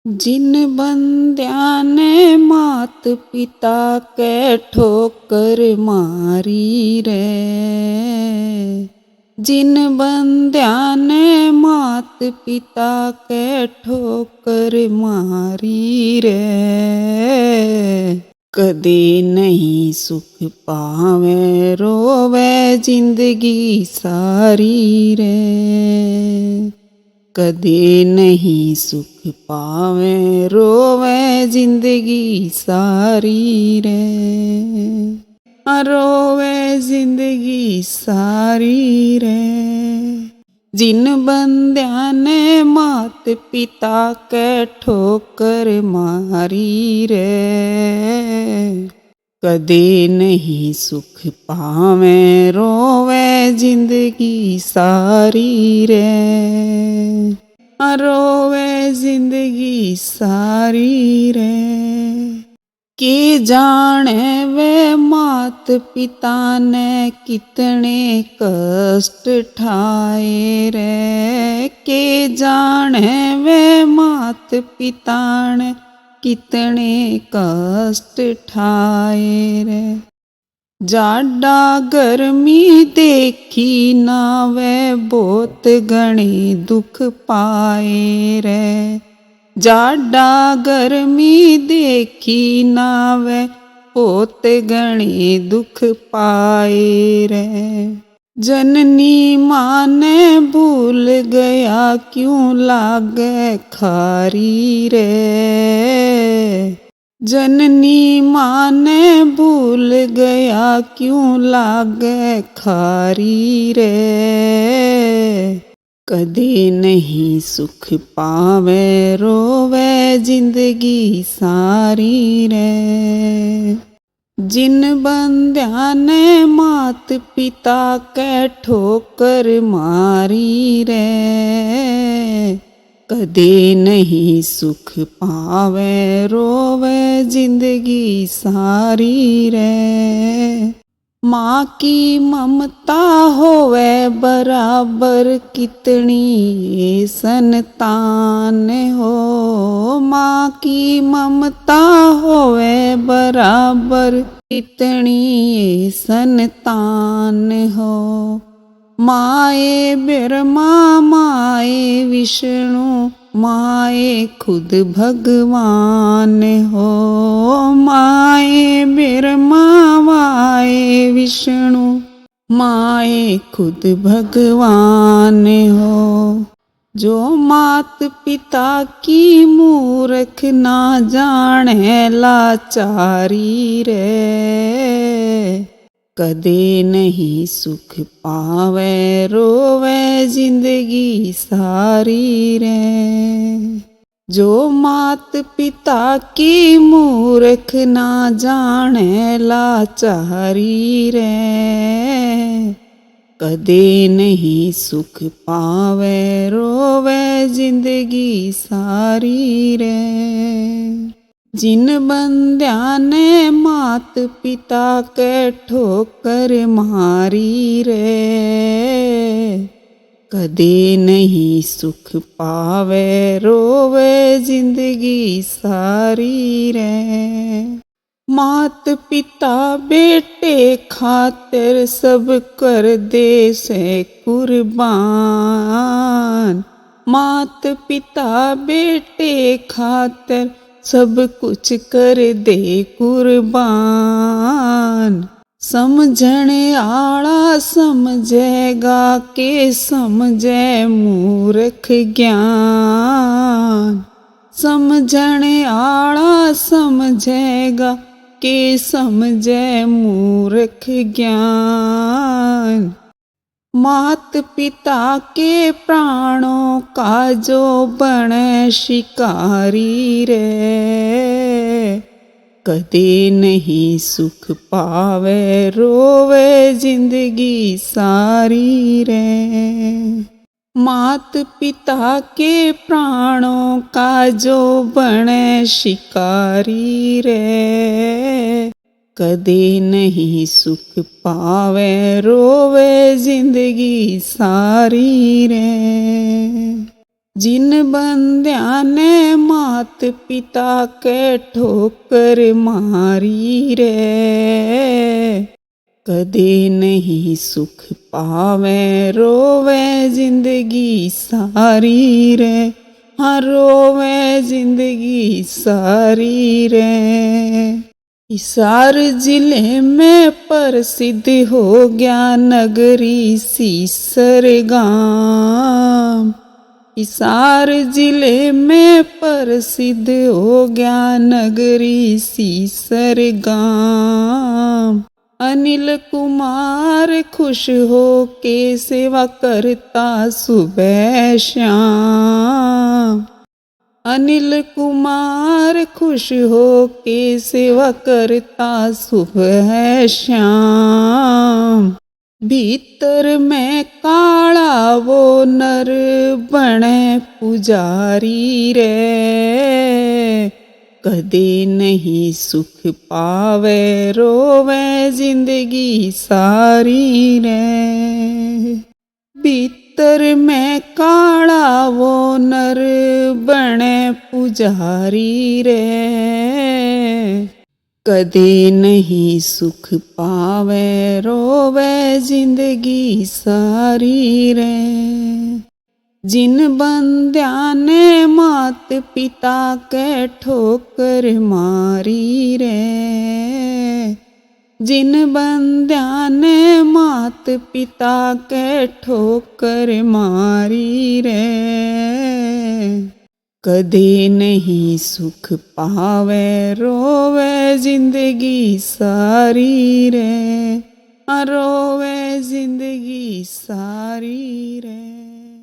जिन बंद्या ने मात पिता के ठोकर मारी रे। जिन बंद्या ने मात पिता के ठोकर मारी रे। कदे नहीं सुख पावे रोवे जिंदगी सारी रे। कदे नहीं सुख पावे रोवे जिंदगी सारी रे। रोवे जिंदगी सारी रे। जिन बंद्या ने मात पिता के ठोकर मारी रे। कदे नहीं सुख पावे रोवे जिंदगी सारी रे। रोवे जिंदगी सारी रे। के जाने वे मात पिता ने कितने कष्ट ठाए रे। के जाने वे मात पिता ने कितने कष्ट ठाए रे। जाडा गर्मी देखी ना वे बहुत घने दुख पाए रे। जाडा गर्मी देखी ना वे बहुत घने दुख पाए रे। जननी माँ ने भूल गया क्यों लागे खारी रे। जननी माँ ने भूल गया क्यों लागे खारी रे। कदे नहीं सुख पावे रोवे जिंदगी सारी रे। जिन बंद्या ने मात पिता के ठोकर मारी रे। कदे नहीं सुख पावे रोवे जिंदगी सारी रे। माँ की ममता होवे बराबर कितनी संतान हो। माँ की ममता होवे बराबर कितनी संतान हो। माए ब्रह्मा माए विष्णु माए खुद भगवान हो। माए ब्रह्मा माए विष्णु माए खुद भगवान हो। जो मात पिता की मूर्ख ना जाने लाचारी रे। कदे नहीं सुख पावे रोवे जिंदगी सारी रे। जो मात पिता की मूर्ख ना जाने लाचारी रे। कदे नहीं सुख पावे रोवे जिंदगी सारी रे। जिन बंद्या ने मात पिता के ठोकर मारी रे। कदे नहीं सुख पावे रोवे जिंदगी सारी रे। मात पिता बेटे खातिर सब कर दे से कुर्बान। मात पिता बेटे खातिर सब कुछ कर दे कुर्बान। समझने आला समझेगा के समझे मूर्ख ज्ञान। समझने आला समझेगा के समझे मूर्ख ज्ञान। मात पिता के प्राणों का जो बने शिकारी रे। कदे नहीं सुख पावे रोवे जिंदगी सारी रे। मात पिता के प्राणों का जो बने शिकारी रे। कदे नहीं सुख पावे रोवे जिंदगी सारी रे। जिन बंदियां ने मात पिता के ठोकर मारी रे, कदे नहीं सुख पावे रोवे जिंदगी सारी रे, हाँ रोवे जिंदगी सारी रे। हिसार जिले में प्रसिद्ध हो गया नगरी सीसर गाँव, हिसार जिले में प्रसिद्ध हो गया नगरी सीसर गाँव। अनिल कुमार खुश हो के सेवा करता सुबह शाम, अनिल कुमार खुश हो के सेवा करता सुबह शाम। भीतर में काला वो नर बने पुजारी रे, कदे नहीं सुख पावे रोवे जिंदगी सारी रे। भीतर में काला वो नर बने पुजारी रे, कदे नहीं सुख पावे रोवे जिंदगी सारी रे। जिन बंदियां ने मात पिता के ठोकर मारी रे, जिन बंदियां ने मात पिता के ठोकर मारी रे, कदे नहीं सुख पावे रोवे जिंदगी सारी रे, रोवे जिंदगी सारी रे।